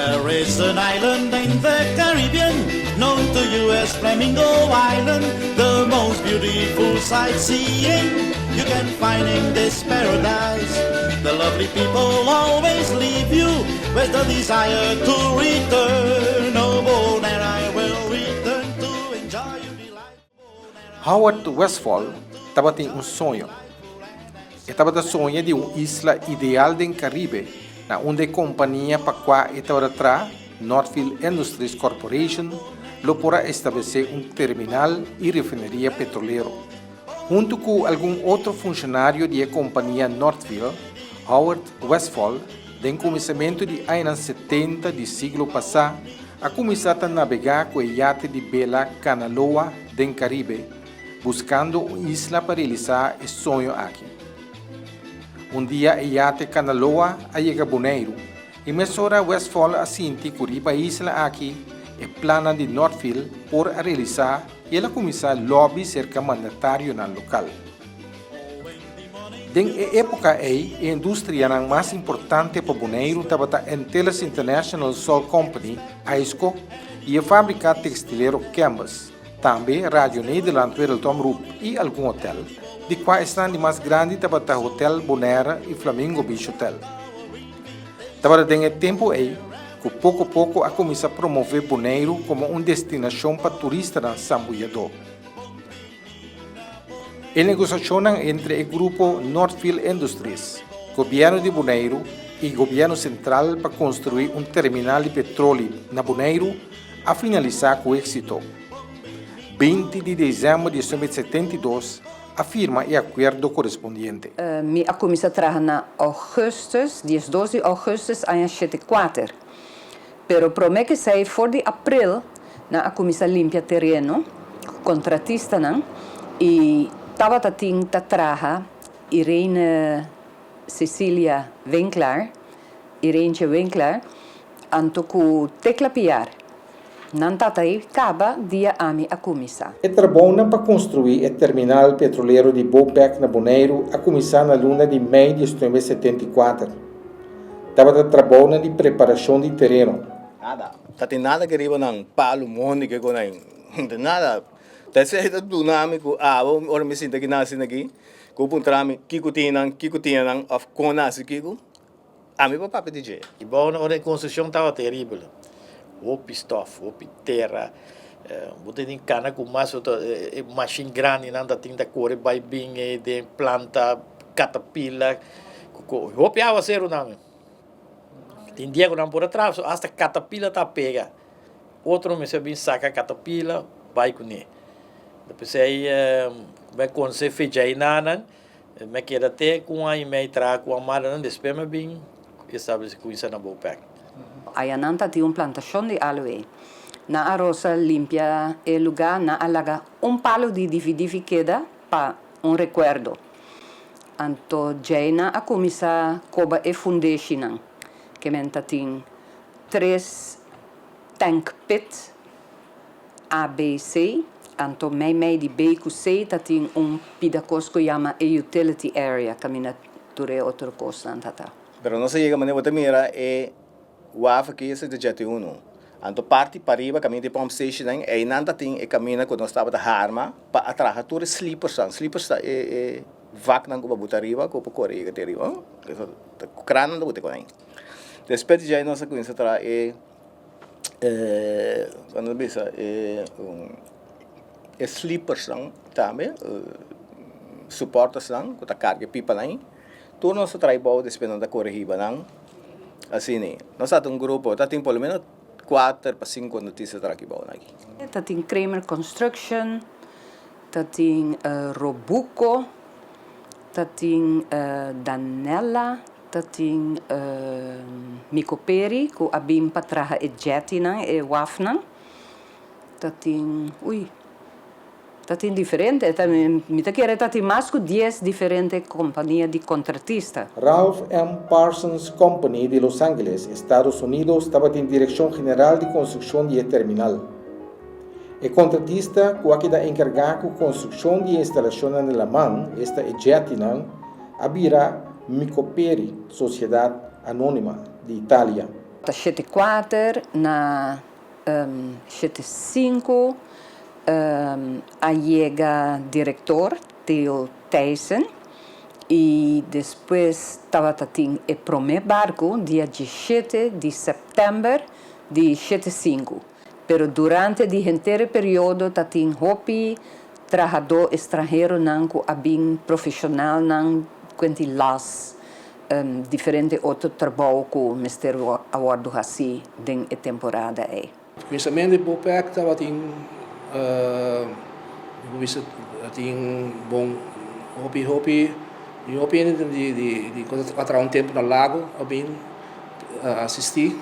There is an island in the Caribbean, known to you as Flamingo Island, the most beautiful sightseeing you can find in this paradise. The lovely people always leave you with the desire to return. Oh, Bonaire, I will return to enjoy your delight. Howard Westphal estava tem um sonho. Estava a sonhar de uma isla ideal do Caribe, na onde a companhia para qual estava atrás, Northfield Industries Corporation, lo porá estabelecer um terminal e refineria petroleira. Junto com algum outro funcionário da companhia Northfield, Howard Westphal, no começamento dos anos 70 do século passado, a começar a navegar com o iate de Bela Kanaloa do Caribe, buscando uma isla para realizar o sonho aqui. Um dia, o iate Kanaloa chega a Bonaire, e mesora Westphal assinti que a isla aqui é plana de Northfield por realizar e ela começar a lobby cerca mandatário no local. Na época a indústria mais importante para Bonaire estava a Antilles International Salt Company, AISCO, e a fábrica textileira Canvas, também a Rádio Nederland Wereldtomroep e algum hotel, de qual estão de mais grande estava o Hotel Bonaire e Flamingo Beach Hotel. Estava em tempo que pouco a pouco a começar a promover Bonaire como uma destinação para turistas na Sambuiador. A negociação entre o grupo Northfield Industries, governo de Bonaire e governo central para construir um terminal de petróleo na Bonaire a finalizar com êxito. 20 de dezembro de 1972, afirma o acordo correspondiente. A comissão trabalha na augustus, dia 12 de augustus, em 74. Pero promete que sai for de abril, na a comissão limpia terreno, contratista não, e estava a trabalhar Irene Cecília Winkler, anto com tecla piar. Não aí acaba dia a comissão. É trabalho para construir o terminal petroleiro de Bopec na Bonaire a começar na luna de maio de 1974. Estava trabalhando de preparação de terreno. Nada. Tá tem nada que riba nang palo moni que com nang. Nada. Tá certo do nome que ora me sinta que nasce aqui. Com puntrami kiko tinang of konasi kiko. Ami pa papi DJ. E bom, a construção estava terrível. Opi stuff, opi terra. Botei em cana com mais machine grande, não tem da cor, vai bem, de planta, catapila. Opi a ser o nome. Tem dia que não por atrás, hasta catapila tá pega. Outro me sabe saca catapila, vai com ele. Depois aí, vai conhecer feijão aí nada, me quer até com a e-mail com a mara não despema bem, estabelece com isso na Bopec. A Yananta tem uma plantação de aloe. Na Arosa limpia o lugar, na alaga palo de DVD queda para recuerdo. Anto Jaina a começar coba e foundation, que menta tem 3 tank pit ABC, anto mei de B com C tem pidacos que chama a utility area, que mina ture outro coisa antata. Pero não se chega maneira outra mira o AFA que esse de GT1. Anto parte para riba caminho de pump station e nanta tem e caminho quando estava da harma para atrás tour sleepers é vac não como botar riba com por correr que riba o crânio não botar com aí depois já nossa coisa tra quando bisa sleepers também suportas com a carga pipa lá tu nosso trabalho depois da correr riba não assim né nós temos grupo tá tem pelo menos 4 para 5 notícias aqui bom aqui. Tem Kramer Construction, tem Robuco, tem Danella, tem Micoperi, que abim para traha e Jetina e Wafna, tem diferente, me tem mais que 10 diferentes companhias de contratista. Ralph M. Parsons Company de Los Angeles, Estados Unidos, estava em direção geral de construção de terminal. O contratista que era encarregado de construção de instalação na Lamán, esta é Jetinang, abrirá Micoperi, Sociedade Anônima de Itália. 74 na 75 chega diretor Theo Thijssen e depois estava o primeiro barco dia 17 de setembro de 75. Pero durante o inteiro período tating hopi trabalhador estrangeiro não abin profissional não quanti las diferente outro trabalho que o Ministério awardo assim den a temporada é. Pensamento de Bopec estava bom hopi de quando um tempo no lago abin assistir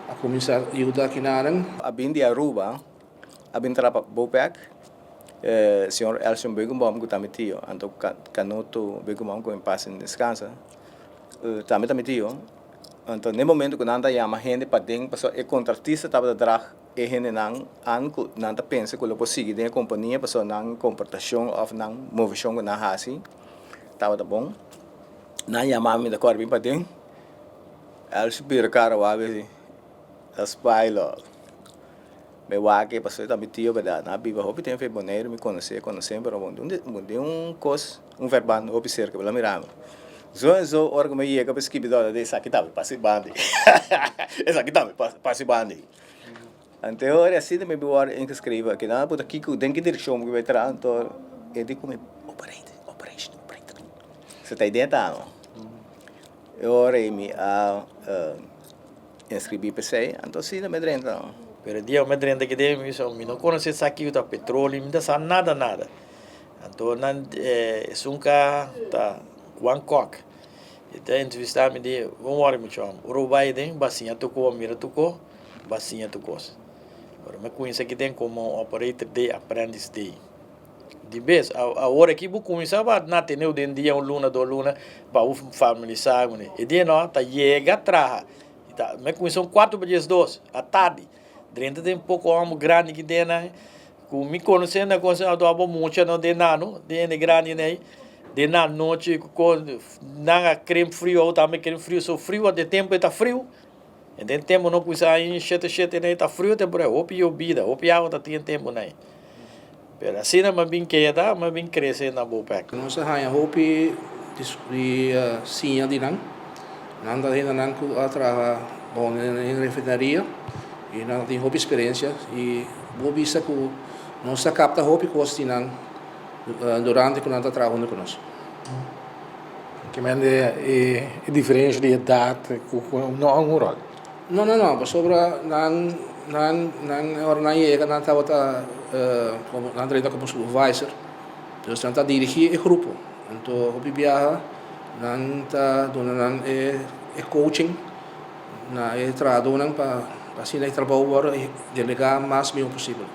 a começar a ajudar aqui na área. Abin de Aruba, abin trapa Bopec, senhor Elson Begumbaum que também tio, então canoto Begumbaum que passa em descansa, também tio. Então, no momento que nada chama gente para dentro, pessoa é contratista estava a dar e gente não nada pensa que o possível da companhia pessoa não comportação ou não movição que não assim, estava bom. Não chama me da cor bem para dentro, Elson pira cara o ave as pilot. Me wake pastor também tio verdade na biba hopi tem feito boneiro me conhecer para um coisa verbal observar que pela mirama zo hora que me ia que pesquisa da dessa aqui tava passe bande essa aqui tava passe bande anterior assim me bior em que escreva que na puta aqui que tem que direção que vai entrar então eu digo como operation você tá ideia tá eu ora me inscrevi PC então sim me drenta. Pero dia me drende que dem isso, me não conhece aqui o petróleo, me dá nada. Então nan sunka tá Bangkok. Então entrevistar me de, vamos lá me chama. Urubai tem basinha tocou, mira tocou, basinha tocou. Agora me conhece que tem como operator de apprentice day. De vez a hora aqui vou começar a na ter o dia luna do luna para o família sabe, e de não tá chega atrás. Tá, me conhece 4 vezes 2 à tarde. Dentro tem pouco homem grande que tem, né? Com me conhecendo, a coisa do abo muito não tem nada, tem grande né? De na noite com na creme frio ou também creme frio, só frio de tempo está frio. E tem tempo não coisa aí chete né? Está frio tem por aí, opi obida, opi água tem tempo né? Pero assim não bem queda, mas bem crescer na Bopec. Nós hanya hopi di sinha di nanda ainda não atra bom em refinaria. E nós temos hopi experiência e vou vista que nós capta hopi costinan durante quando nós trabalhando conosco. Que é diferente de idade não há um rol. Não, sobra nan hora na chega nan estava como nan treina como supervisor. Então nan tá dirigir o grupo. Então hopi viaja nan tá dando coaching na trabalhando para assim ele trabalha e delegar mais bem possível.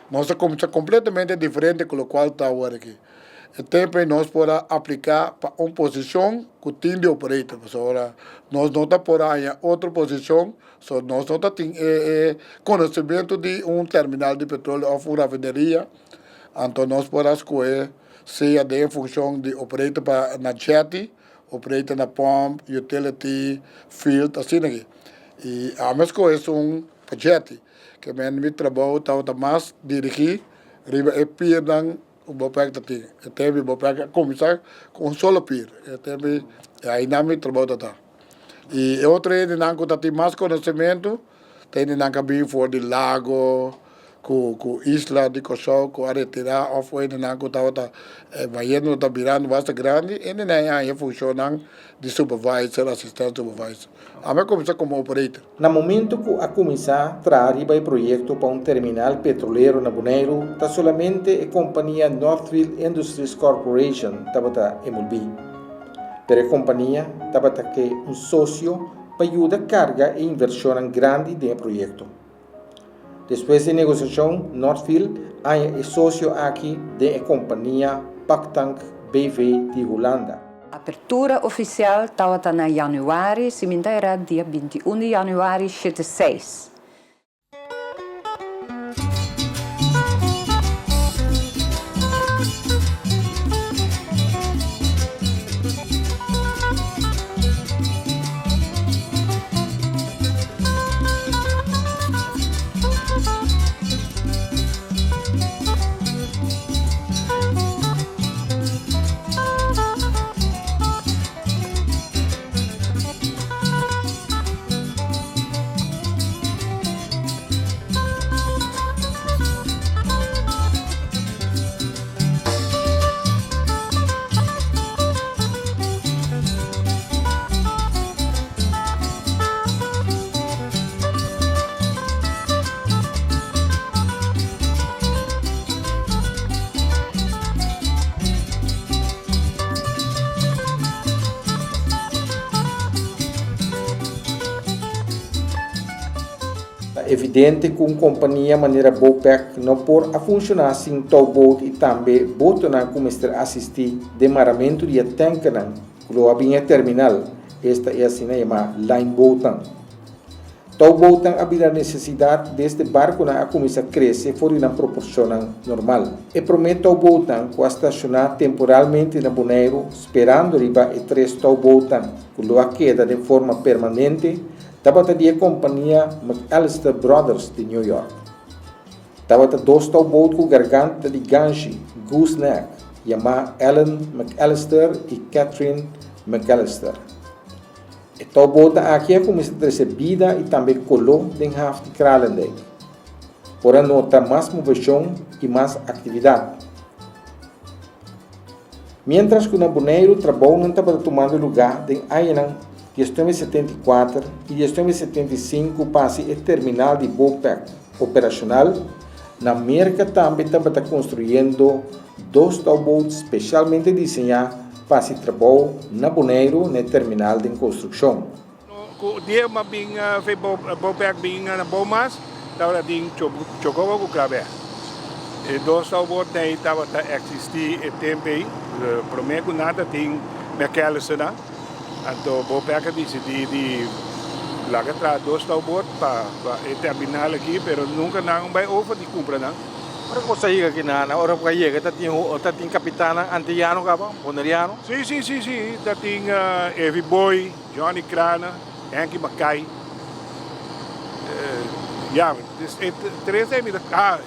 Nós estamos completamente diferente com o qual está agora aqui. O tempo nós podemos aplicar para uma posição que tem de operator. Agora, nós não estamos por aí outra posição, nós não temos conhecimento de terminal de petróleo ou uma rafinaria. Então, nós podemos escolher seja em função de operator para na jetty, operator na pump, utility, field, assim aqui. E a mesma coisa é projeto que meu trabalho está mais dirigido riba e pier dan o Bopec da tinha. Teve Bopec começar com solo pier. Teve aí na meu trabalho tá. E outro é não que tem mais conhecimento, tem não que bem for de lago, com isla de Kosovo, com Aretira, ou foi não que tá vaindo tá virando bastante grande, e nem aí funciona de supervisor, assistente supervisor. A mim começar como operator. No momento que a começar a trazer o projeto para terminal petroleiro na Bonaire, está somente a companhia Northfield Industries Corporation estava envolvida. Pero a companhia estava que sócio para ajudar a carga e inversão grande do projeto. Depois da negociação, Northfield é sócio aqui da companhia Pactank BV de Holanda. A apertura oficial estava na januário, seminta era dia 21 de januário, 76. evidente que uma companhia maneira BOPEC não pode funcionar sem towboat e também botar como estar assistir demaramento de tanque no abinha terminal. Esta é assim chamada line boat. Towboat havia necessidade deste barco na começar a crescer fora na proporção normal. E promete towboat que estacionar temporalmente na Bonaire, esperando riba e 3 towboat que lo queda de forma permanente. Tabata a companhia McAllister Brothers de New York. Tabata 2 towboat com garganta de ganche, gooseneck, chamada Ellen McAllister e Catherine McAllister. E towboat aqui começa a recebida e também colou de half de Kralendijk. Porém, nota mais movição e mais atividade. Mientras que na Bonaire, o trabalho não estava tomando lugar de Ainan, de 1974 e de 1975 passe o terminal de BOPEC operacional. Na América também estava construindo 2 towboats especialmente desenhados para esse trabalho na Bonaire, no terminal de construção. Dia mabing fe BOPEC bing na bomas, tawra ding chocobo ku krabe. E 2 towboats daí tava existir e tempo prometo nada tem McAllister na. Então, BOPEC decidi largar atrás 2 towboats para terminal aqui, mas nunca não vai over de compra não. Ora ko sa higa kinana, ora ko higa tating kapitana Antillano ka ba? Boneriano? Sim. Tating Evie Boy, Johnny Crana, Henky Mackay. Ja, dus três é mida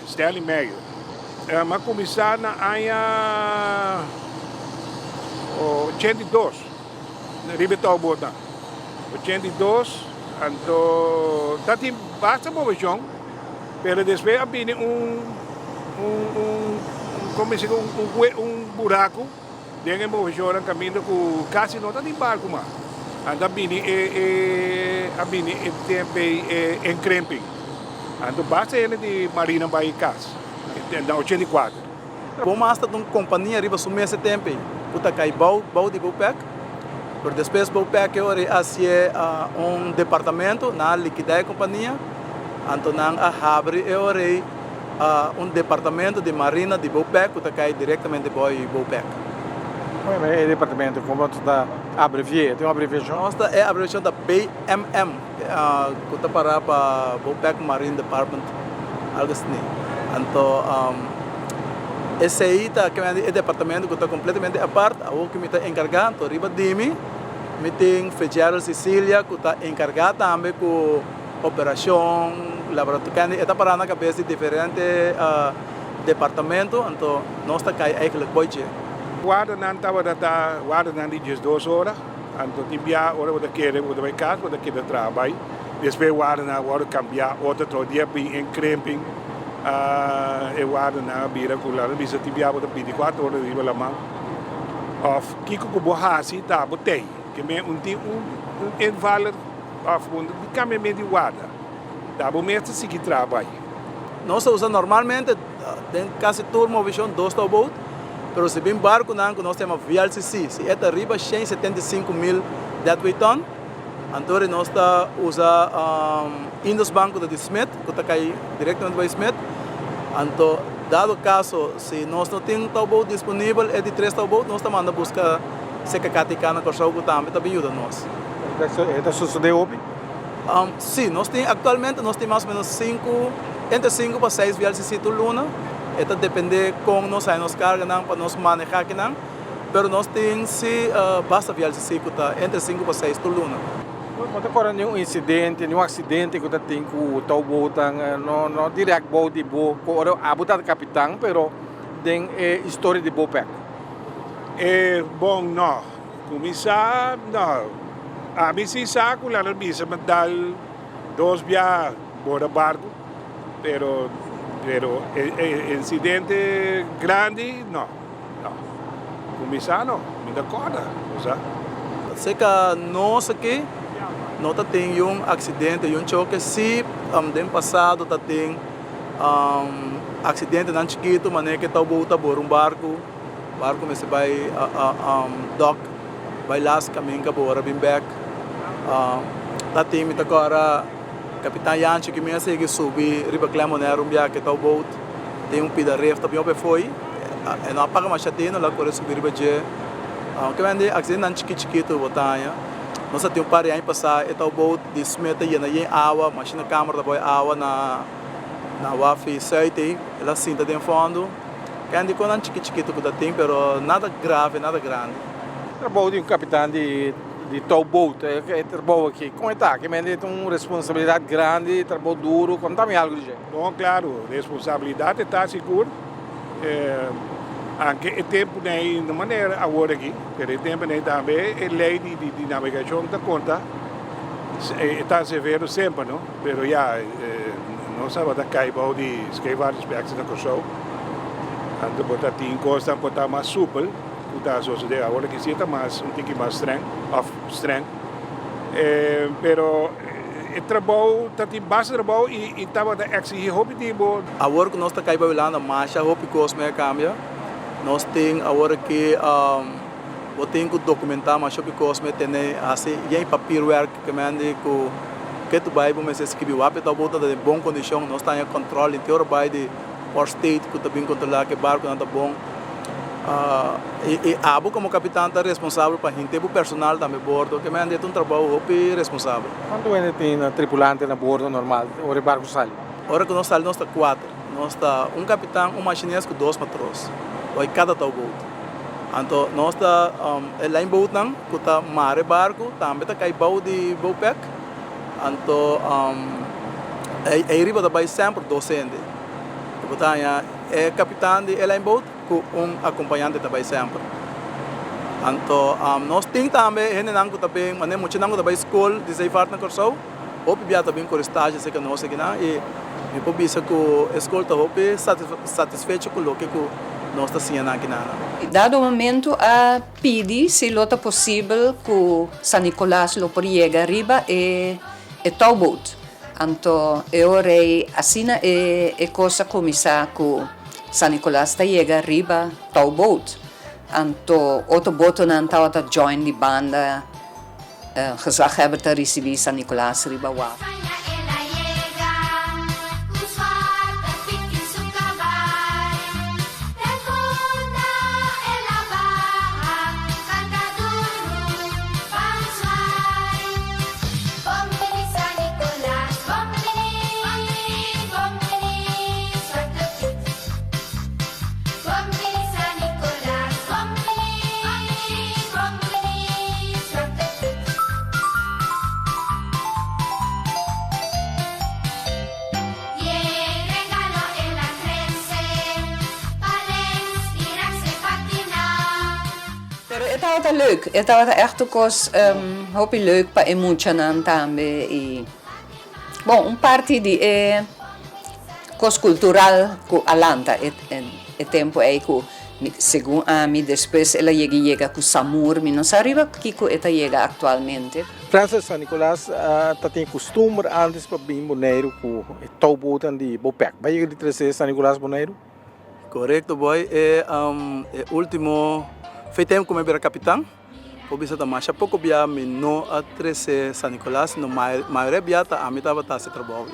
Stanley Mayer. Mas começar na aia 82. Ribetal Bota. 82, então tating basta movição, pero depois abine como se buraco dentro do movição no caminho com quase não está de barco mas anda abine tempo em cramping, então basta ele de Marina Bay Cas, na 84. Bom, mas está uma companhia riba sumir esse tempo, puta cai bau de BOPEC. Por depois BOPEC hace departamento na liquidez companhia, então abre departamento de marina de BOPEC que cai diretamente para BOPEC. Mas é departamento como está abreviado, tem uma abreviação? Nossa é a abreviação da BMM, que está para BOPEC Marine Department, algo assim. Então esse aí é departamento que está completamente à parte, o que me está encarregado, riba de mim, me tem Fitzgerald Cecília, que está encarregado também com operação, laboratório, está para na cabeça de diferentes departamentos, então nós está aí que pode. Guarda não estava guarda não de 2 horas, então timbia hora de querer, hora de casa, hora de querer trabalho, depois guarda na hora cambiar outro dia em cramping. Eu guardo na bira culada, bisa tibiaba da 24 horas de la mão. Of kiko ko bohasi ta botei, que me invalid of de de guarda. Da bom mesmo se que trabalha. Nós usamos normalmente tem quase turma visão 2 towboat, mas se bem barco não nós temos VLCC, se é arriba 175.000 deadweight ton. Então nós está usa Indus Banco de Smith, que está cai diretamente para Smith. Então, dado caso, se nós não temos towboat disponível, é de 3 towboat, nós estamos mandando buscar se cacatica na corção que também ajuda nós. Está sucedendo hoje? Sim, atualmente nós temos mais ou menos entre 5 para 6 VLCC por luna. Isso depende como nós carga para nós manejar aqui, mas nós temos basta VLCC que está entre 5 para 6 por luna. Mas agora nenhum incidente, nenhum acidente que tem com o towboat, não direto boat de boa, agora abutar capitão, pero tem história de BOPEC. É bom não, começar não, a mim se saco lá na missa me dá 2 via bora barco, pero incidente grande não, começar não, me dá corda, sabe? Sei que nós aqui não tem acidente, choque. Se no passado tem acidente não chiquito, mas que está bota por barco mas vai dock, vai lá caminho para bem back. Tá tem agora Capitão Yanchi que me segue subir riba Clemonero que tá o boat tem pida ref também ope foi e não apaga mais chatino lá corre subir riba je que vende acidente chiquito botanya nós tem par aí passar e tá o boat de smeta e na água máquina câmera da boy água na wafi site ela cinta de fundo que ande com chiquito que tem pero nada grave nada grande trabalho de capitão de towboat é trabalho aqui como está que me tem uma responsabilidade grande trabalho duro conta-me algo de jeito. Bom, claro, responsabilidade está seguro. Anche o tempo nem de maneira agora aqui, pero o tempo nem também a lei de navegação da conta está severo sempre, não? Pero já não sabe da caiba de escrever aspectos da coisa. Então botar tem costa botar mais supel, botar só de agora que se está mais pouquinho mais streng, pero o trabalho está tem bastante trabalho e estava da exigir hobby de boa. Agora que nós está caiba vilando marcha hobby cosme cambia. Nós tem agora que eu tenho que documentar mas hobby cosme tem assim em paperwork que mande que tu vai para me escrever o apto bota de boa condição nós está em controle inteiro vai de por state que também controlar que barco não está bom e abo como capitão está responsável para gente o personal também bordo que mande um trabalho hobby responsável. Quanto ainda tem tripulante na bordo normal ou o barco sai? Agora que nós saímos nós está 4 nós está capitão machinista com 2 matros ou cada towboat. Então nós está lá em boat não que está mare barco também está cai boat de bowpack. Então aí riba da vai sempre docente. Portanto é capitão de lá em boat com acompanhante também sempre. Então nós tem também gente não que também mas nem muito não também escola de sair na corso ou bia também com estágio se que nós aqui na e depois bisa com escola tá hope satisfeito com o que nós está sendo aqui na. Dado o momento a pedir se lota possível que San Nicolás lo priega arriba e towboat. Então eu orei assim é coisa começar que San Nicolás está chega arriba towboat. Então outro boto não tá outra join de banda gezag hebben te receber San Nicolás arriba waf. Het was leuk. Het was echt ook hoop leuk para emocionar também. Bom, parte de cos cultural com Alanta é tempo aí que segundo a mim depois ela chega com Samur, mas não sabe que ela chega atualmente. França San Nicolás tem costume antes para vir Bonaire com towboat de bowpack. Vai chegar de trazer San Nicolás Bonaire? Correto, boy. É último foi tempo como era capitão. O bisa da marcha pouco bia me no a trazer San Nicolás no maior bia tá a mim tava tá se trabalho.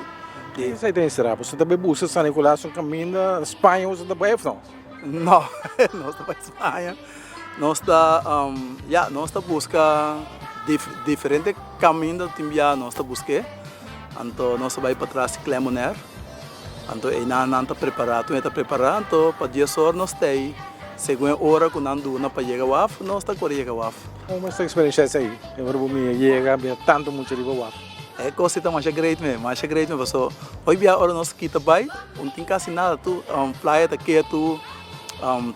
Isso aí tem será? Você também busca San Nicolás um caminho da Espanha ou da Bahia não? Não, nós está para Espanha. Nós está busca diferente caminho da Timbia nós está busque. Então nós vai para trás Clemoner. Então não está preparado, não está preparado. Então para dia só nós tem segundo a hora que nós duna para chegar waf, nós está correndo chegar waf. Como essa experiência aí? Eu vou me chegar tanto muito de waf. É coisa tá mais great mesmo, pessoal. Hoje bia hora nós quita vai, não tem quase nada tu, praia tá que tu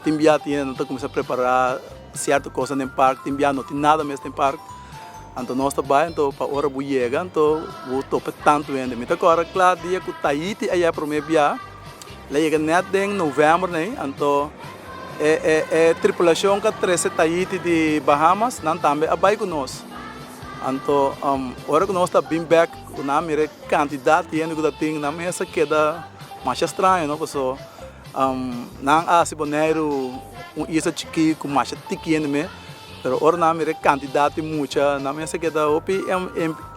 Timbia tinha não tá começar a preparar certa coisa no parque, Timbia não tem nada mesmo no parque. Então nós tá vai, então para hora bu chega, então vou topa tanto ainda. Me tá agora claro dia que Tahiti aí é primeiro bia. Lá chega net em novembro, né? Então tripulação que trouxe Tahiti de Bahamas, não também abai com nós. Então, hora que nós está bem back, o nome é quantidade de gente que tem na mesa que dá mais estranho, não pessoal. Não se boneiro isso chique com mais tiquinho mesmo, mas hora nome é quantidade muita na mesa que dá opi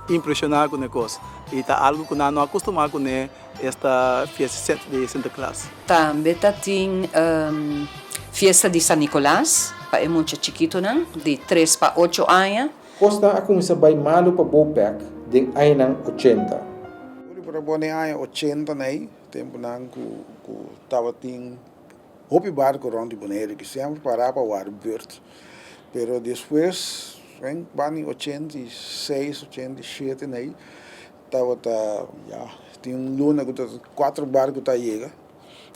impressionar com negócio. E tá algo que não acostumado com esta festa de Santa Claus. Também tem festa de San Nicolás, é muito chiquito, né? De 3 para 8 anos. Costa a começar bem malo para Bopec, de ainang 80. Para bone ano 80 né, tempo não que estava tem hopi barco rond Bonaire que sempre parava para o beurt. Pero depois, vem bani 86, 87 né, estava ja tinha luna que 4 barcos tá chega.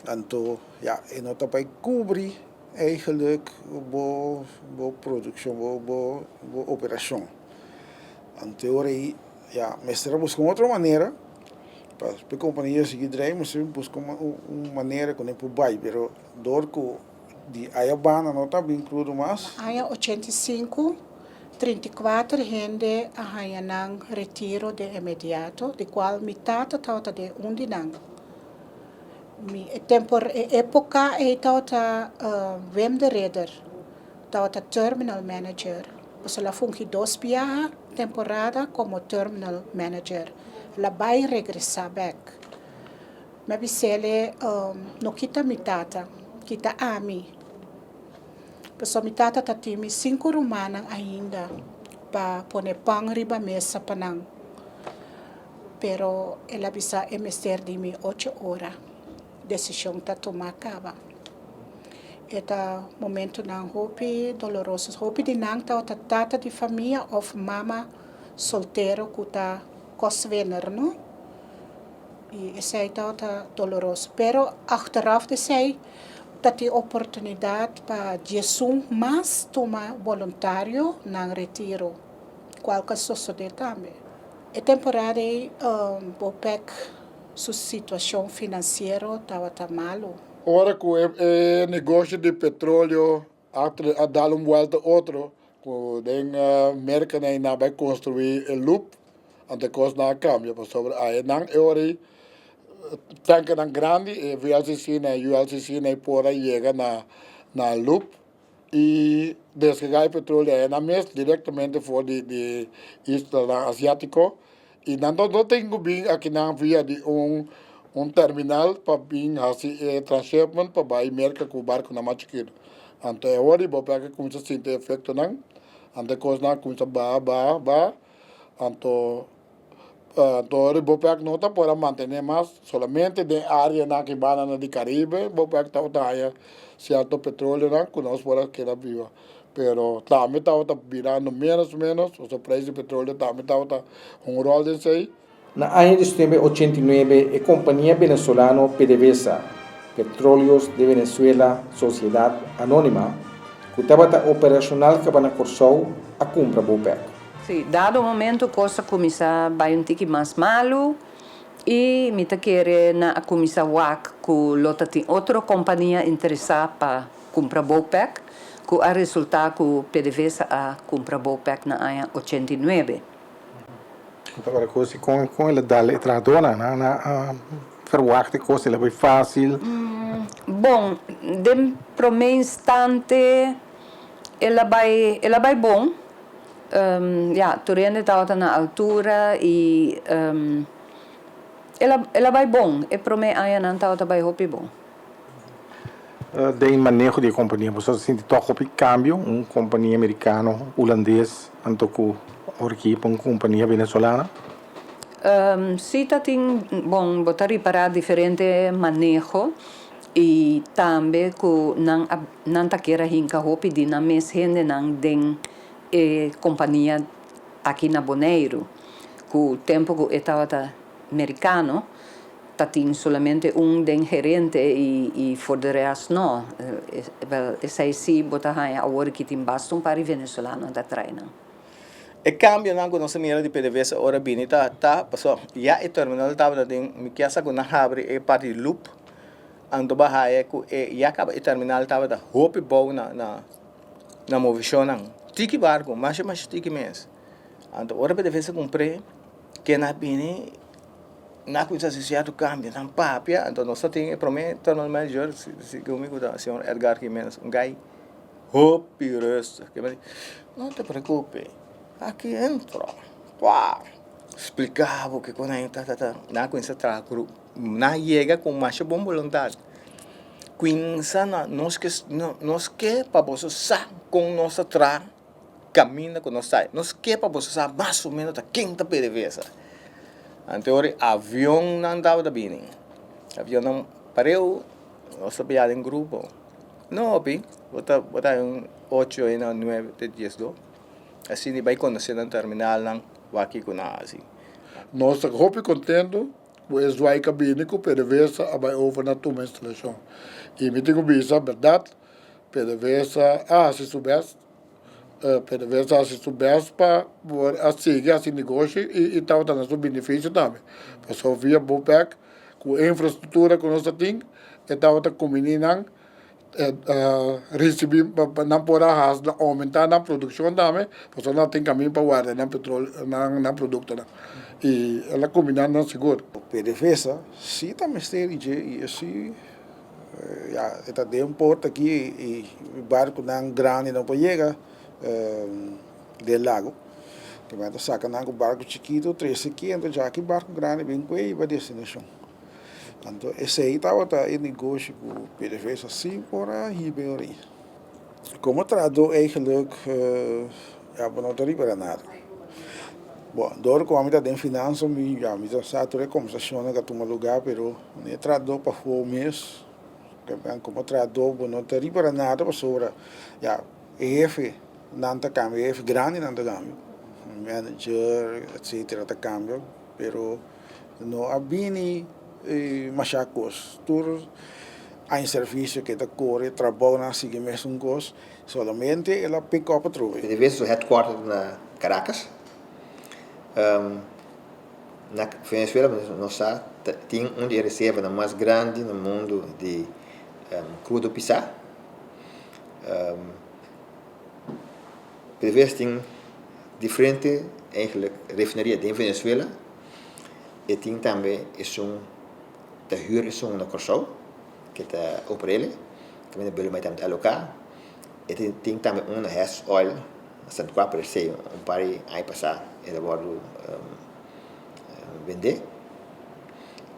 Então, ja, e não tá para cobrir eigenlijk boa produção, boa operação. Então, aí, ja, mas estamos com outra maneira. Para a companhia seguir draaien, mas buscar uma maneira que não pode baixar, pero door que de Ayabana não está bem incluído mais. Aí 85, 34 gente a nang retiro de imediato, de qual metade estava de dinang. Época estava Wim de Ridder, estava terminal manager. Você lá fungi 2 temporada como terminal manager. La vai regressar back. Mas bisele no kita mitata, kita ami. Pessoa mitata tá time 5 rumanas ainda para pôr pão riba mesa panang. Pero ela bisa emester de mi 8 horas. Decisão tá tomar acaba. Eta momento nang hopi doloroso. Hopi de nang tá tata de família of mama solteiro kuta kostwinner, no? E esse está doloroso. Pero achteraf de sei dat die oportunidade para Jesus mais tomar voluntário na retiro. Qualquer sociedade também. A temporada Bopec sua situação financeira estava malo. Ora que o negócio de petróleo a dar volta outro, que den merken na vai construir o loop. Ante coisa na câmbio, mas sobre aí não é hora tanque não grande, VLCC na ULCC na por aí chega na loop e descarregar petróleo é na mesa diretamente for de isla asiático e não tem que vir aqui na via de terminal para vir assim transshipment para vai merca com o barco na machiqueiro. Então é hora de pegar como se sente efeito não, ante coisa na como se ba então o Bopec não está para manter mais somente de área na que vai na de Caribe, Bopec está aí certo petróleo na que nós por aqui viva, pero também está virando menos, o preço de petróleo também está rol de sei. Na ano de setembro 89, a companhia venezolana PDVSA, Petróleos de Venezuela Sociedade Anônima, que estava operacional que na Corsou a compra Bopec. Sim, dado o momento, coisa começar vai um tique mais malo e me querer na começar WAC que lota tem outra companhia interessada para comprar Bopec, que a resultar que o PDVSA a comprar Bopec na ano 89. Agora, coisa com ele dá letra dona, na verwachte coisa ele vai fácil. Bom, de primeiro instante, ela vai bom. Turende estava na altura e ela vai bom. E para mim, aí não estava vai hopi bom. De manejo de companhia, você sente toch op câmbio, companhia americano, holandês, antoku orki para companhia venezuelana? Sim, tem bom botar para diferente manejo e também que não tá queira hinca hopi de na mes gente não den companhia aqui na Bonaire, que o tempo que estava americano, tem somente den gerente e for de resto não. Esse aí sim, botar a hora que tem bastante para venezuelano da treina. E cambio na nossa mira de PDVSA ora bini tá passou já e terminal tava tem me que essa na abre e parte loop ando bahaya ku e já acaba e terminal tava da hope bom na movição tiki barco mas tiki mês ando ora PDVSA comprei que na bini na coisa associado cambio na papia então nós tem prometo terminal manager se comigo da senhor Edgar Jimenez gai hope rest que não te preocupe. Aqui entra. Pá. explicava que quando eu na coisa trago na chega com mais boa vontade. Quinza nós que para você saber com nossa tra caminha com nós sai. Nós que para você saber mais ou menos a quinta PDVSA. Anterior avião não dava da bem. Avião não pareu, nós sabia em grupo. Não, pi, botar 8 e 9 de dias do. Assim vai conhecer no terminal não vai aqui com assim. Nós estamos contentes com esse vai cabine com PDVSA vai over na tua instalação. E me tenho visto verdade, PDVSA se soubesse, PDVSA se soubesse para seguir esse negócio e estava dando seu benefício também. Porque via BOPEC, com a infraestrutura que nós temos, estava combinando receber não por aumentar a produção também, porque não tem caminho para guardar na petróleo, na produto. E ela combinando não seguro. PDVSA, sim, também tem assim. Está de um porto aqui e o barco não grande não pode chegar do lago. Que vai sacar um barco chiquito, 300, já que barco grande vem com ele para a destinação. Então, esse aí estava em negócio com o PDVSA assim por aí bem ali. Como tratou eigenlijk, não estou para nada. Bom, door kwam ik dat in financiën, we zaten er conversazione che tu me lugar, pero ne tratou para o mês. Como tratou, não tem para nada, mas sobre, EF, nanta cambio, EF grande nanta cambio, manager, etc. Nanta cambio, pero não abini machacos, tur há serviço que está corre, trabalha na sigue mesmo coisa, solamente ela pick up a trove. De vez o headquarter na Caracas, na Venezuela, nós tem de reserva mais grande no mundo de crudo pisar. PDVSA tem diferente refineria em Venezuela e tem também da huur na Corsol que está operele que vem pelo mais tempo alocar e tem também gas oil Santo qua per se un pari ai passar e lavoro vender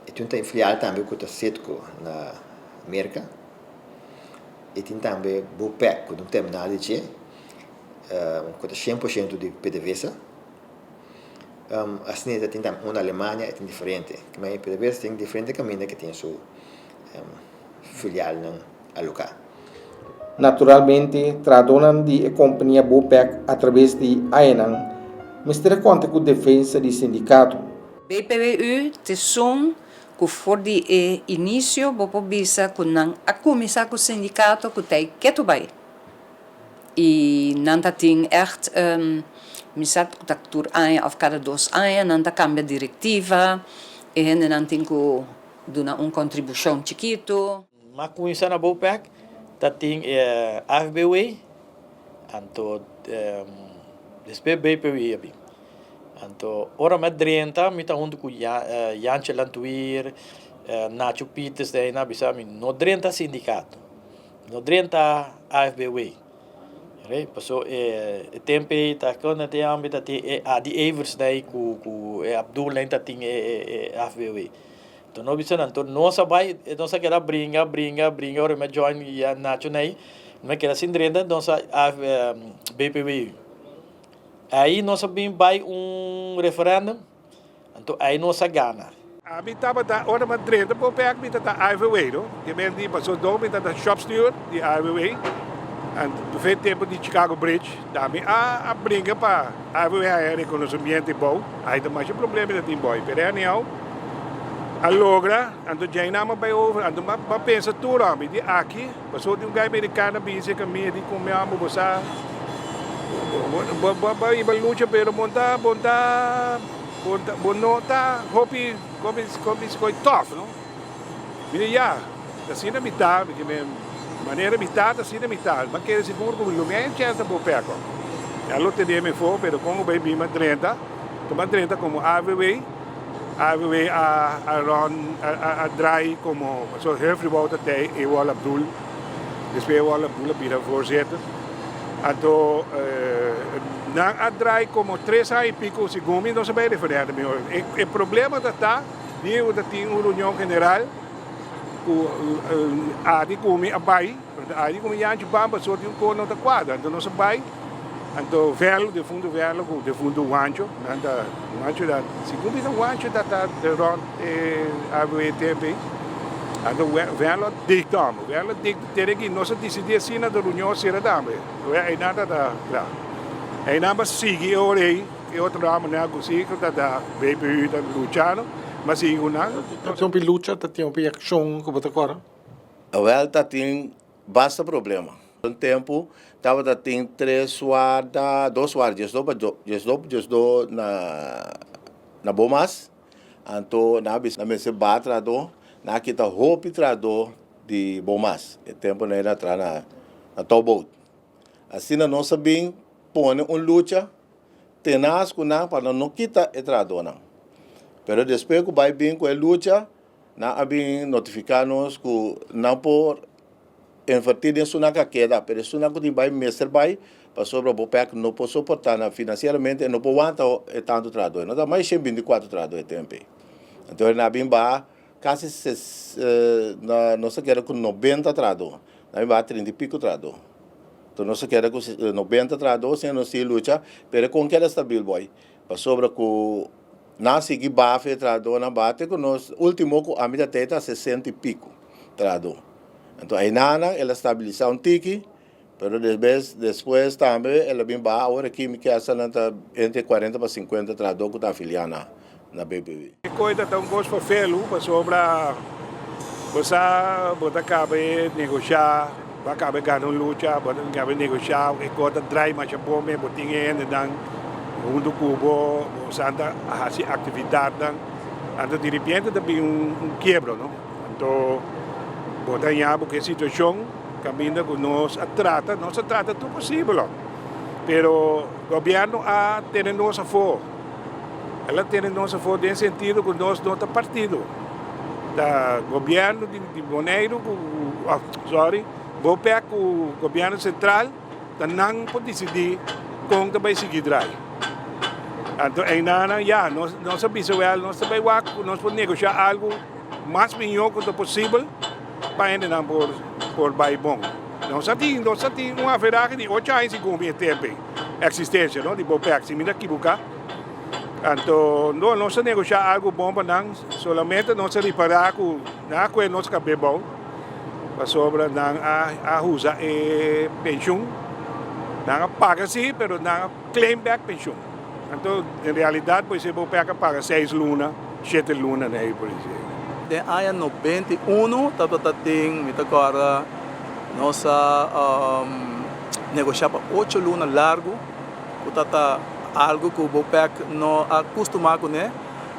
e tu tem filial também com o Setco na América e tem também BOPEC com um terminal de com 100% de PDVSA assim tem também uma Alemanha é diferente mas PDVSA tem diferente caminho que tem sua filial não alocar. Naturalmente, tratam de a companhia BOPEC através de AENAN, mas terá conta com a defesa do sindicato. BPWU te som que for de início bopo bisa kunang akumisa com o sindicato que tem que tu vai e nanta ting echt misat taktur aia of cada 2 aia nanta cambia diretiva e hende nanting ku duna contribuição chiquito. Ma kuinsa na BOPEC tating AFBW anto despe BPW abi anto ora madrenta mita hundu ku Janche Lantuir Nacho Peters daí na bisami no drenta sindicato no drenta AFBW re passou tempe ta kona te ambita te adi Evers daí ku Abdul lenta ting AFBW. Então não bisa nanto nossa vai nossa quer bringa ora me join ya nacional me quer assim drenda nossa BPW aí nossa bem vai referendum então aí nossa gana a mim estava da hora mas drenda por perto mim tá AFW não que bem de passou do mim tá shop steward de AFW and do feito tempo de Chicago Bridge também a bringa para AFW é reconhecimento bom aí tem mais problema de boy perennial Allogra, ando já não vai over, ando mas pensa tudo a mim de aqui, passou de gai americano bize que me de comer amo você, vai luta pero monta bonota, hopi como tough, não? Mira já, assim na metade, que me maneira metade assim na metade, mas quer dizer por como lugar chance por perto. Ela te deu me for, pero como vai bem madrenta, toma 30 como AVW a draai como zo heel veel wouden tijd Ewal Abdul dus bij Ewal Abdul bij de voorzitter en toen na atrai como 3 anos e pico segundo não se vai referir melhor. O problema está digo da tem uma reunião general o a de comi abai a de comi antes bamba só de cono da quadra então não se vai então velho de fundo wancho nanda wancho da segundo da wancho da de ron a VTP então velho dictamo velho dictere que nós decidir assim na reunião será também é nada da é nada sigue orei e outro ramo na cozinha da baby da Luciano mas sigo na Tem um luta, tem um ação que você agora. Well, tem basta problema. Um tempo, estava tem 2 guardas, do na Bomas, então na mesa batrado, na kita hope trado de Bomas. O tempo não era atrás na towboat. Assim não sabem põe luta tenaz para não quitar o trado não. Pero depois que vai bem com a luta, na abin notificar-nos que não por invertir em sua queda, pero isso não que vai mestre vai para sobre o BOPEC não pode suportar financeiramente não pode aguentar tanto trabalho, não dá mais de 24 trabalhos tempo. Então na abin vai quase não se quer com 90 trabalhos, na vai 30 e pico trabalhos. Então não se quer com 90 trabalhos sem não se luta, pero com que estabil boy, para sobre que na seguir bafe trado na bate que nós último com a minha teta 60 e pico trado. Então aí nana ela estabiliza tiki, pero depois também ela bem ba agora aqui me quer entre 40 para 50 trado que tá afiliada na BBB. Coisa tão gosto para felo para sobra você bota cabe negociar, vai cabe ganhar luta, bota cabe negociar, e coisa drive mais bom me botinha dan mundo cubo santa hace atividade então de repente também quebra não então botar em porque a situação caminha que nós trata tudo possível pero o governo a ter nossa for ela tem nossa for em sentido que nós não está partido da governo de Bonaire vou pegar o governo central não pode decidir como vai seguir drive. Então, nós sabemos nós podemos negociar algo mais melhor que possível para entrar por bem bom. Nós temos uma verdade de 8 anos de tempo existência, não de BOPEC, se me equivocar. Então, nós negociar algo bom para nós, somente nós reparar que na coisa nós cabe bom, para sobre a usar pensão, não paga sim, mas não claim back pensão. Então, em realidade, pois você pode pagar 6 lunas, 7 lunas, né, por exemplo. De ano 91, me agora nossa negociar para 8 lunas largo, que algo que o BOPEC não acostuma com, né?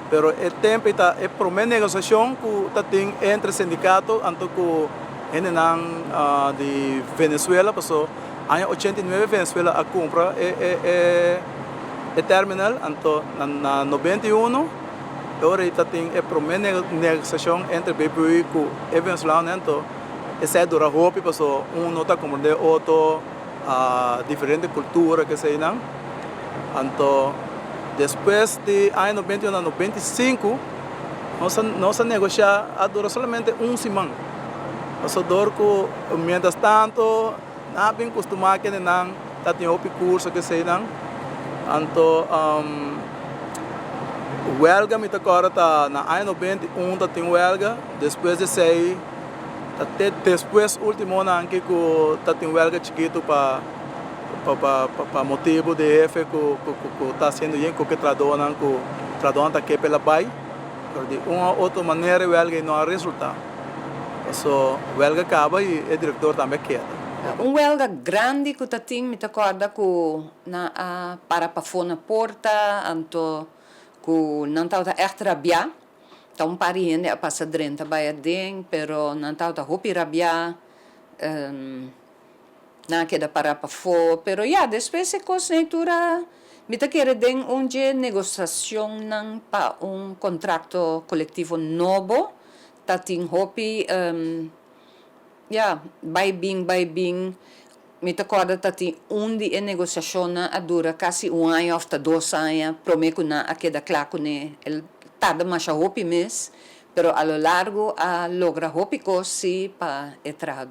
Pero o tempo está a primeira negociação que tem entre sindicatos, então que de Venezuela, passou ano 89 Venezuela a compra o terminal, então na 91 agora tem a primeira negociação entre BPI e o venezuelano, então essa dura roupa, passou nota como de outro diferente cultura que se não, então depois de ano 91 a 95 nós negociar dura somente semana, passou dor que mientras tanto não bem acostumado que não tem outro curso que se não. Então, o huelga me agora está na ano 91 tem huelga, depois de sair, até depois último ano que tem huelga chiquito para motivo de F que está sendo bem com que traduzam está que pela pai, de uma outra maneira o huelga não há resultado, então o huelga acaba e o diretor também queda. Huelga grande que tem, me acorda que na para fora na porta, então que não está echt rabiar, tá pariente a passar drenta vai dentro, pero não está hopi rabiar, na queda para fora, pero depois a conjuntura me quer den negociação não para contrato coletivo novo, tá tem hopi vai bem, me acordo que de negociação dura quase ano ou 2 anos, prometo a queda claro com ele tarda mais a hopi mês, pero a lo largo logra hopi cosi para entrar.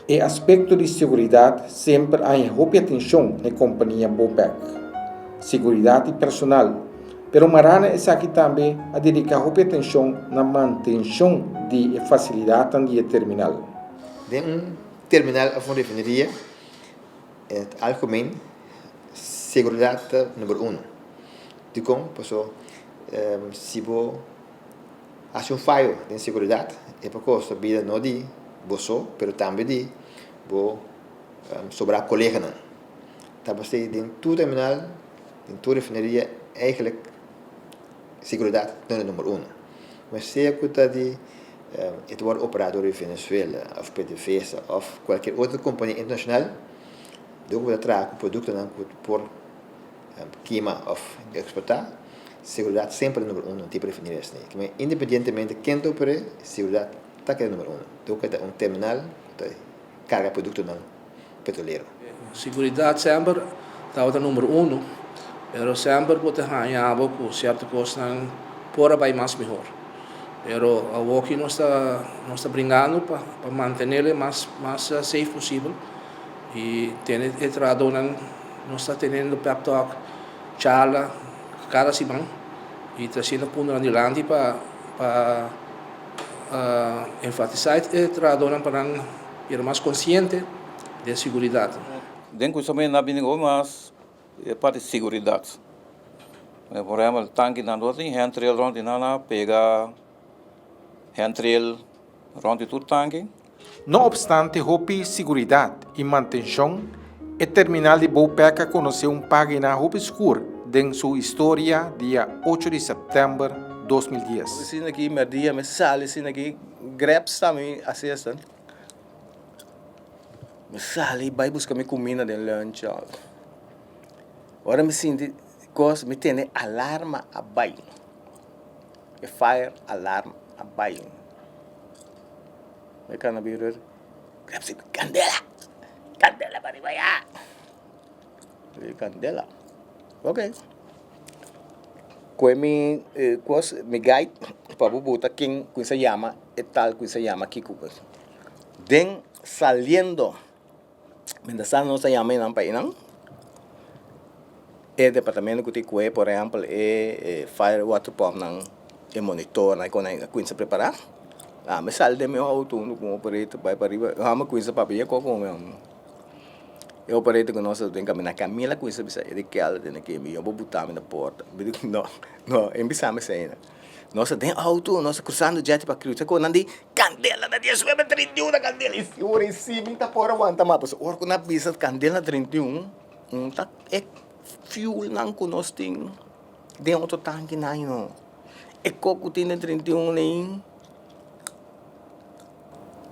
E aspecto de seguridade sempre há hopi atenção na companhia Bopec. Seguridade personal, pero Marana é aqui também a dedicar hopi atenção na manutenção de facilidade de terminal. De terminal of een refinerie, in het algemeen, seguridade número 1. Então, se você hace fallo de seguridade, é por causa vida não de você, mas também de sobre a colega. Então, dentro do terminal, dentro da refineria, eigenlijk seguridade não é número 1. Mas se é de het wordt operador in Venezuela, of PDVSA, of qualquer outra companhia internacional, donc we tragen producten por queima of exportar, seguridade sempre é número 1, tipo de refineria. Mas independentemente de quem opera, seguridade está que é número 1. Donc é terminal de carga produto não petroleiro. Seguridade sempre está o número 1, mas sempre pode ganhar com certa coisa para vai mais melhor. Pero aqui nós está brincando para manter-lo mais safe possível e ter entrado nós está tendo pep talk, charla cada semana e trazendo ponto adiante para enfatizar entrado para ser mais consciente de segurança. Dentro do também na bingo mas é parte de segurança. Por exemplo, tanque na doce, handrail rond na pega handrail rond todo tanque. Não obstante hopi seguridade e manutenção, o terminal de Bopec conheceu página hopi escura em sua história dia 8 de setembro de 2010. Sino aqui merdia, me sale sino aqui grabs também assistem. Me sale vai buscar minha comida de lunch. Agora me sinto coisa me tem alarma abaixo. E fire alarm abaixo. Me can abrir. Grabs candela. Candela para ir. Candela. Ok. Com mi coisa me guide para botar quem se chama e tal que se chama Kiko. Den saliendo. Mientras no se llama en país, ¿no? El departamento que tiene, por ejemplo, fire water pump, ¿no? El monitor, ¿no? Con se prepara. Me sale de mi auto, ¿no? Como operator, va para arriba. Vamos con ese papel, como eu operator que nós tem que na Camila com isso de que ela tem que me eu vou botar na porta. Não, embissame sem. Nós tem auto, nós cruzando jet para cruzar com nandi candela na dia suebe 31 na candela e ora em cima tá por aguenta mas ora com na bisa candela 31 tá é fuel não que nós tem de outro tanque não é coco tem 31 nem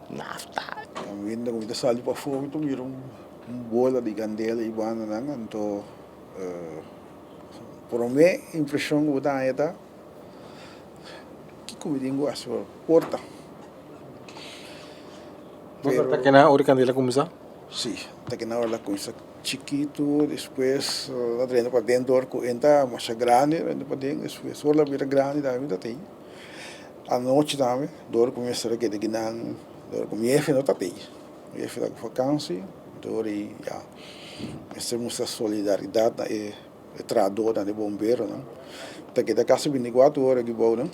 nafta ainda quando sai para fora então vira bola de candela e banda não então por mim impressão que dá é tá como digo a sua porta. Você está aqui na hora candela começar? Sim, está aqui na hora começar chiquito, depois a treina para dentro com entra mais grande, entra para dentro, depois só a vira grande da vida tem. A noite também, dor começa a que de não, dor começa não tá tem. E fica com vacância, dor e já. Essa muita solidariedade é tradora de bombeiro, não? Tá aqui da casa 24 horas que bom, não?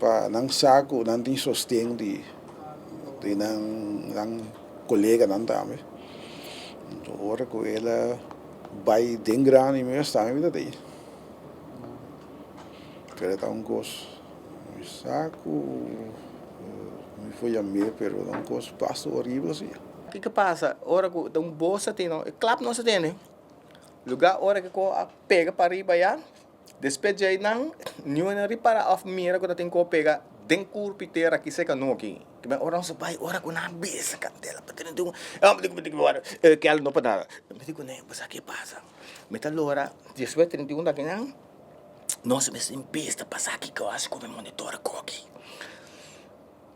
Para não saco, não tem sustento de não colega não também. Então, agora que ela vai bem grande mesmo, também vida daí. Pero tá gosto, me saco, me foi a mim, pero um gosto passa horrível assim. O que passa? Hora que um bolsa tem, não, claro não se tem, né? Lugar hora que pega para ir para depois de aí não repara of mira quando tem que pegar den curpiteira que seca no aqui que me ora se vai ora com na bisa candela para ter me digo agora que ela não para me digo nem mas aqui passa metal hora depois 31 daqui não se me sem pista passar aqui que eu acho que o monitor aqui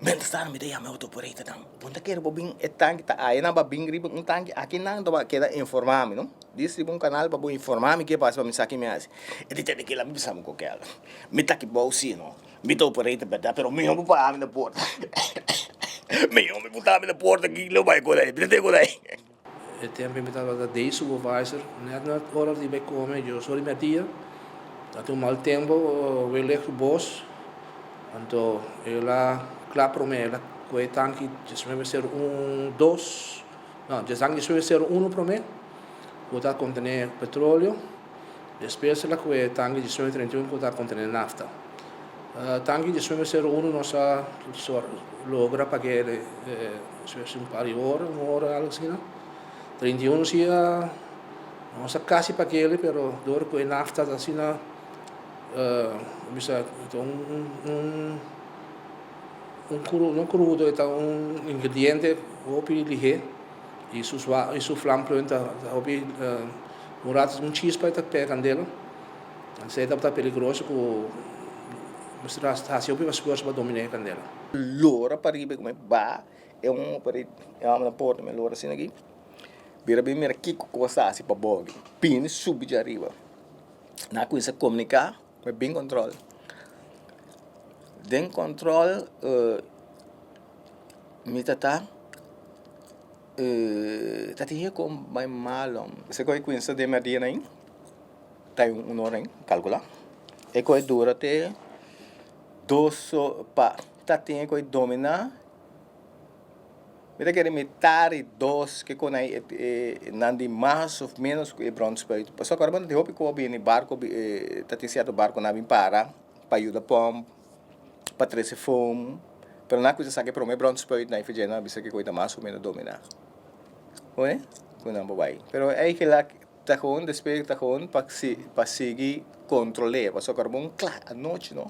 Mentre sta mi dei auto operator dan. Punta quero bobin e tanque tá aí na babin gribo um tanque aqui não dá queda informar me não. Disse um canal para informar me que passa para me saque me assim. E dite que lá me sabe com que ela. Me tá que bolsi não. Me tô operator verdade, pero me não para me na porta. Me não me botar me na porta aqui, lo vai com aí, brete com aí. Eu tenho perguntado da day supervisor, net na hora de komen, eu sou de minha tia. Dat um mal tempo, eu levo o boss. Então, ela claro para mim, ela coi tanque, já vai ser dois, não, já vai ser para mim. Vou conter petróleo. Depois ela coi tanque de 31 vou conter nafta. Tanque de vai ser nossa logra para que ele se par de hora, algo assim, não? 31 sia nossa quase para que ele, pero dor coi nafta assim na bisa um crudo então ingrediente hopi lihe e su flam planta hopi murat cheese para ter candela sei tá perigoso com mostrar está se hopi mas para dominar candela Lora para ribe como ba é operator é uma porta me lora assim aqui vira bem mira kiko costa assim para bog pin subir de arriba na coisa comunicar met bem controle. Den controle mitata tati com mais malom. Você coi coisa de media nem? Tá hora nem calcular. E coi dura até dois pa tati coi dominar. Mira que metade dos que com aí nandi mais ou menos que bronze peito. Só que agora de hopi ko bem barco tati certo barco na bem para ajudar pom para trazer fome. Pero na coisa sabe para mim bronze peito na ifejena bisa que coisa mais ou menos dominar. Oi? Quando não vai. Pero aí que lá tá com despeito tá com para seguir controlar. Só que agora bom claro a noite não.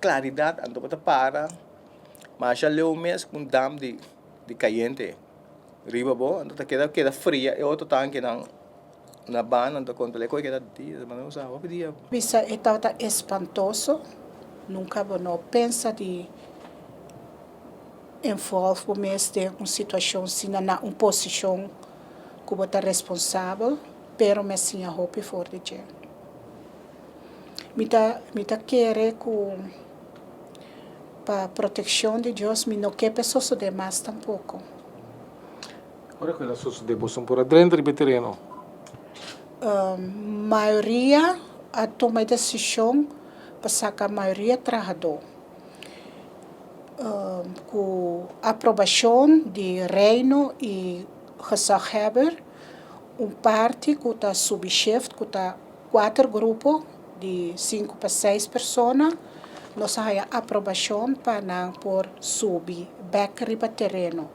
Claridade ando para mas já leu mesmo com dam de caliente. Riba bo, então queda fria e outro tanque na bana, então quando ele queda dia, mas não usa o dia. Bisa estava espantoso. Nunca não pensa de envolver mesmo de uma situação assim na uma posição que você é responsável, pero me sinha hope for de je. Mita querer com para proteção de Deus, me não quer pessoas demais tampouco. Ora quella succede, possono pure dentro il terreno. Maioria a tomar decisão para sacar a maioria trabalhador. Com aprovação de reino e gezagheber, parte que está subchefe, que está 4 grupos de 5 para 6 pessoas, nós temos aprovação para por subir back riba terreno.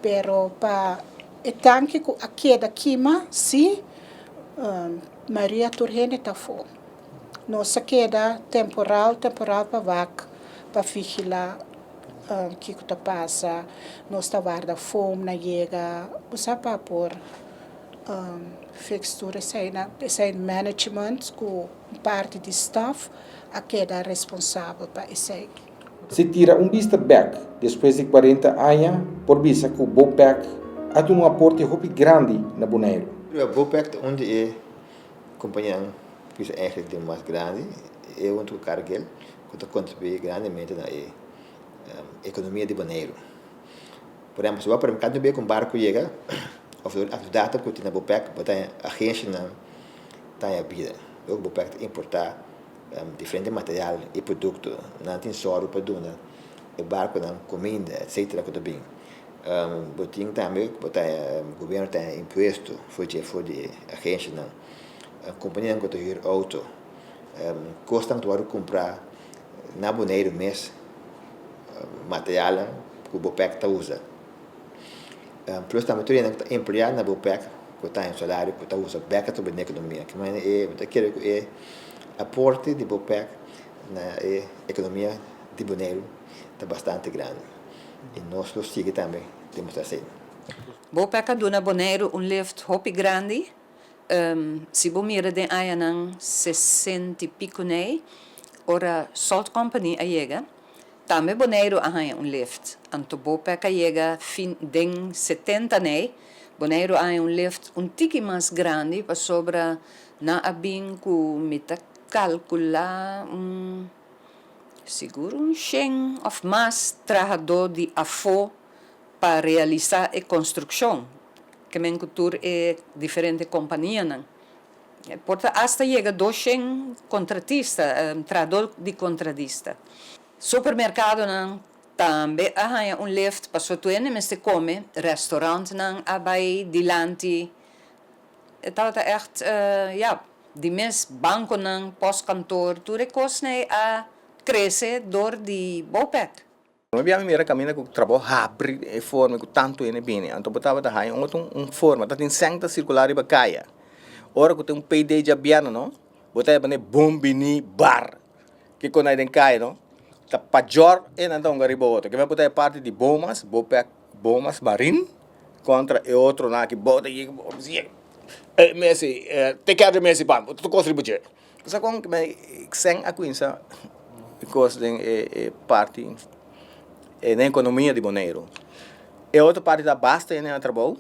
Pero para o tanque que aqui da queima, sim, Maria Turgene está fora. Nós queda temporal para vac, para vigilar o que está passa. Nós está guarda fome na chega, você para por fixtura sem management com parte de staff a queda responsável para isso. Se tira vista back depois de 40 anos, por vista que o BOPEC há um aporte muito grande na Bonaire. O BOPEC, onde é a companhia que é eigenlijk mais grande, é onde o Cargill contribui grandemente na economia de Bonaire. Por exemplo, se você contribui com barco chega, of de data que na BOPEC, botar a agência na a vida. O BOPEC importar diferente material e produto, não tem só para donar, o barco não comida, etc. que também. Botinho também, botar o governo tem imposto, foi de agência não. A companhia que tem auto, custa muito comprar na Bonaire mês material que o BOPEC usa. Plus também tem empregado na BOPEC que tem salário que usa beca sobre a economia, que é aporte de BOPEC na economia de Bonaire está bastante grande. E nós seguimos também, temos assim. BOPEC na Bonaire lift hopi grande. Se você mira de aí 60 e pico nei, ora Salt Company a chega, Também Bonaire arranha lift. Anto Bopeca chega fim de 70 né? Bonaire arranha lift tique mais grande para sobra na abin ku mita calcular seguro 100 of mais trabalhador de afo para realizar a construção. Que men cultura é diferente companhia não. Porta hasta chega 200 contratista, trabalhador de contratista. Supermercado não também arranha lift para só tu mas te come, restaurante não abai dilante. Het echt, die mes banco não postkantoor, tu recosne a crescer door die Bopec. Nós viemos caminhar com trabalho rápido e forma com tanto ene bem, então botava da raia forma, tá tem senta circular e bacaia. Ora que tem PD de abiano, não? Botava bane bombini bar, que quando aí tem cai, não? Tá pajor e não tão garibo outro, que vai botar parte de bomas, Bopec, bomas marin contra e outro na que bota e Messi, te quero Messi pan, tu contribui. Sa kung may seng ako sa because den parte na economia de Bonaire. E outra parte da basta na trabalho,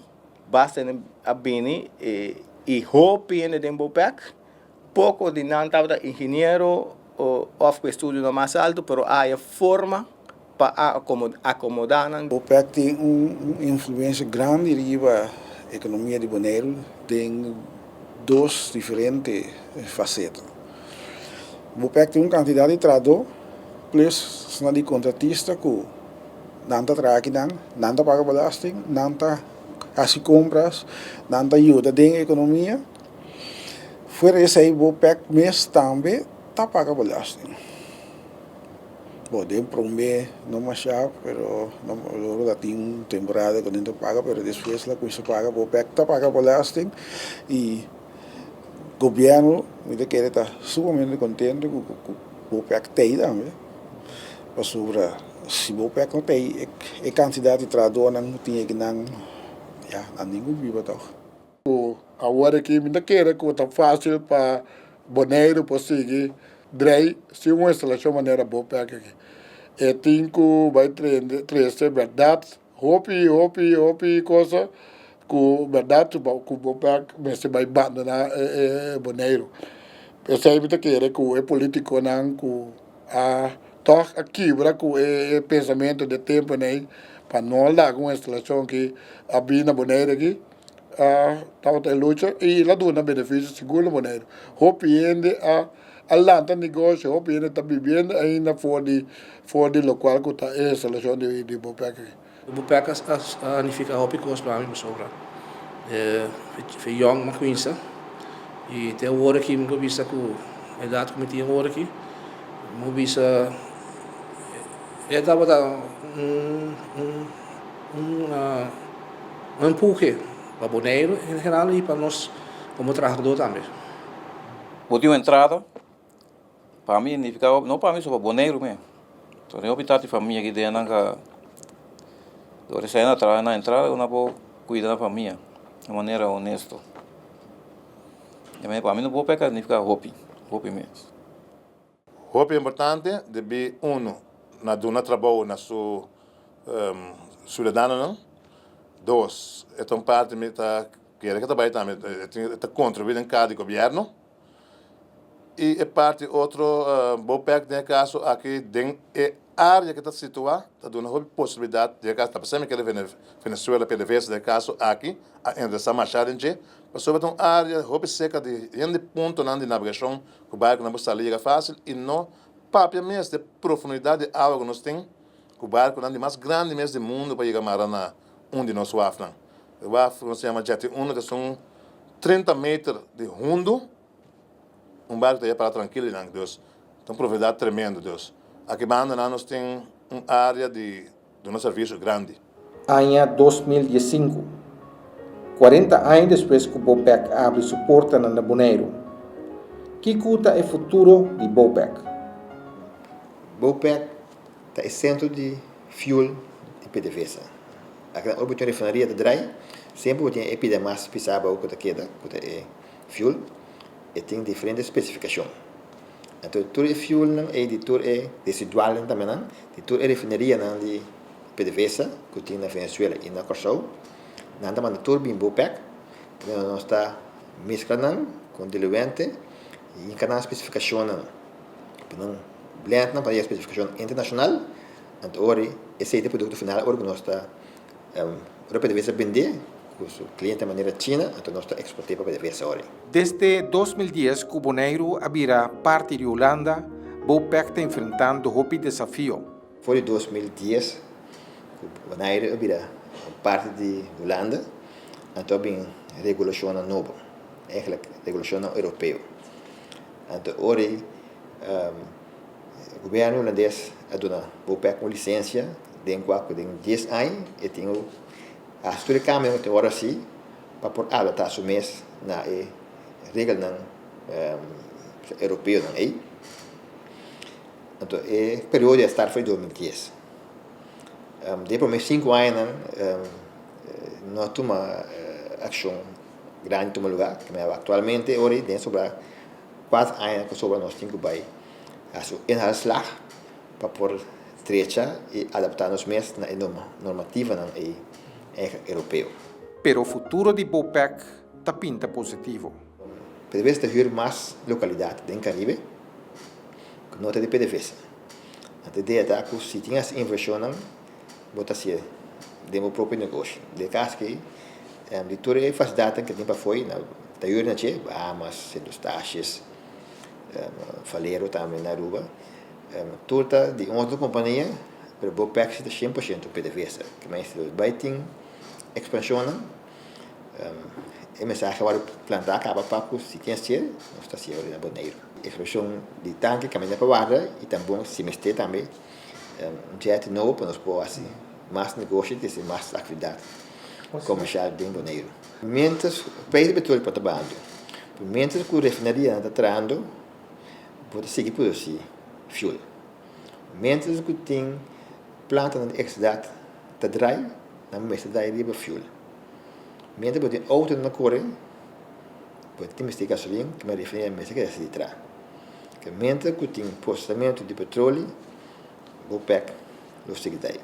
basta na abini e hope na den Bopec, pouco de não tava engenheiro ou of estudo no mais alto, pero há forma para acomodar. Bopec tem influência grande riba economia de Bonaire, tem duas diferentes facetas. Bopec tem quantidade de trabalho, plus de contratista que não trabalha, não paga belasting, não faz compras, não ajuda na economia. Fora isso aí, Bopec mesmo também paga belasting. Podem prometer não machar, pero não da tem temporada quando não paga, pero depois lá coisa paga, Bopec paga belasting e governo me quer estar sumamente contente com Bopec tem também. Para sobre se Bopec não tem a quantidade de trabalho não tinha que não ninguém vive tal. Agora que me quer que tá fácil para Bonaire conseguir drei se uma instalação maneira Bopec aqui. É tinco vai trazer verdade, hope coisa com verdade com Bopec, mas se vai abandonar Bonaire. Eu sei que quer que o político não com a toca aqui para com o pensamento de tempo né para não lá com uma instalação que abina Bonaire aqui. Tava tem luta e lá do na benefício seguro Bonaire. Hope ainda a lanta negócio, hope ainda está vivendo ainda fora de local que está a instalação de Bopec. O Bopec significa hope cost para mim sobra. Foi young uma coisa e tem hora que me visa com a idade que me tinha hora aqui, me visa dava empurre para Bonaire em geral e para nós como trabalhador também. Botiu entrada, para mim significava, não para mim só para Bonaire mesmo. Então eu optei de família que dentro nanga, agora sair na trabalhar na entrada, eu não vou cuidar da família de maneira honesta. E para mim não vou pecar significa hope mesmo. Hope é importante, deve na duna trabalho na sua cidadã não. Dois, é uma parte que quer trabalhar também, está contribuindo em cada governo. E a parte outra, Bopec tem caso aqui dentro área que está situada, está dando uma possibilidade de caso, está pensando que ele Venezuela PDVSA de caso aqui, ainda está marchando em G, mas sobre uma área roupa seca de ponto de navegação, que o barco não está liga fácil e não papia mesmo de profundidade de água que nós temos, que o barco não é mais grande mesmo do mundo para chegar a onde nós vamos. O barco se chama Jet 1, que são 30 metros de fundo, barco que para tranquilo, Deus. Então, propriedade tremenda, Deus. Aqui nós temos uma área de um serviço grande. Ano 2015, 40 anos depois que o Bopec abre suporte na Bonaire, que conta é o futuro de Bopec? Bopec é centro de fuel de PDVSA. Aqui na última refinaria de Drai, sempre tem epidemas pisava o que queda, que é fuel, e tem diferentes especificações. Então, tudo é fuel não é de tudo é residual também não, de tudo é refineria não de PDVSA que tem na Venezuela e na Corsou, não também tudo bem BOPEC, nós está mesclando com diluente e cada especificação não blend não para a especificação internacional, então ora esse é o produto final ora nós está o PDVSA vender com o cliente de maneira China, então nós está exportando para PDVSA ora. Desde 2010, que Bonaire abrirá parte de Holanda, BOPEC está enfrentando o desafio. Foi em 2010 que Bonaire abrirá parte de Holanda, então bem regulação nova, eigenlijk regulação europeia. Então hoje o governo holandês a dona BOPEC uma licença de 10 anos e tem a história câmara até agora sim para por adaptar o mês na regra europeu não é. Então o período de start foi 2010. Depois de 5 anos não toma ação grande toma lugar, que atualmente hoje dentro sobre 4 anos que sobre nós temos que vai a sua inhalslag para por trecha e adaptar nos mês na normativa não é europeu. Pero o futuro de BOPEC está pinta positivo. PDVSA tem mais localidades do Caribe que não tem de PDVSA. A ideia é que se tem essa inversão, bota se de meu próprio negócio. De caso que de toda a facilidade que tem para foi na Taiwan na Che, Bahamas, Centros Taxas, Faleiro também na Aruba, toda de outra companhia, para BOPEC está 100% PDVSA, que mais vai ter expansão. A mensagem agora plantar acaba para se tem ser, nós está se na Bonaire. Expansão de tanque que para guarda e também semestre também, jet novo para nós pôr assim mais negócio e mais atividade comercial de Bonaire. Mientras o país de petróleo para trabalhar, mientras que a refinaria está trabalhando, pode seguir produzir fuel. Mientras que tem planta na ex-data está dry, na mesma dry riba fuel. Mientras que tem auto na corre, pode ter mais gasolina que me refinaria mesmo que se tra. Mientras que tem processamento de petróleo, o PEC lo segue daí.